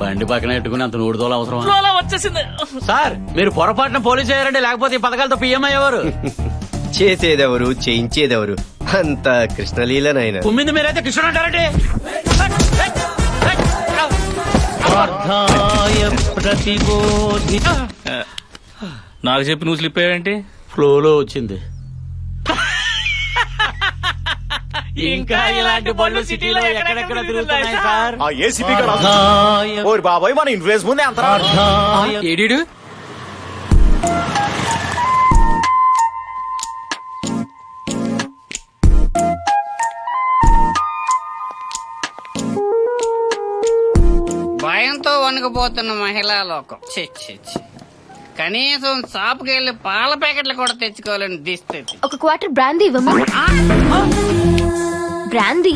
బండి పక్కన పెట్టుకుని అంత నూడుదోలు అవసరం వచ్చేసింది. సార్ మీరు పొరపాటున పోలీసు అయ్యారండి, లేకపోతే ఈ పథకాలతో పిఎం అయ్యేవారు. చేసేదెవరు చేయించేదెవరు అంత కృష్ణలీలనైనా. కుమ్మింది మీరైతే కృష్ణుడు అంటారండి. నాకు చెప్పి నువ్వు స్లిప్ అయ్యావేంటి? ఫ్లోలో వచ్చింది. ఇంకా ఇలాంటి బళ్ళు సిటీలో ఎక్కడెక్కడ తిరుగుతున్నాయి సార్. ఆ ఏసీపీ ఓరి బాబాయ్ మన ఇన్ఫ్లుయెన్స్ ముందే అంత ఏడీడు భయంతో వణుకుపోతున్న మహిళా లోకం. ఛీ, ఛీ, ఛీ. కనీసం షాపుకి వెళ్ళి పాల ప్యాకెట్లు కూడా తెచ్చుకోవాలని దిస్థితి. ఒక క్వార్టర్ బ్రాందీ ఇవ్వమ్మా. బ్రాందీ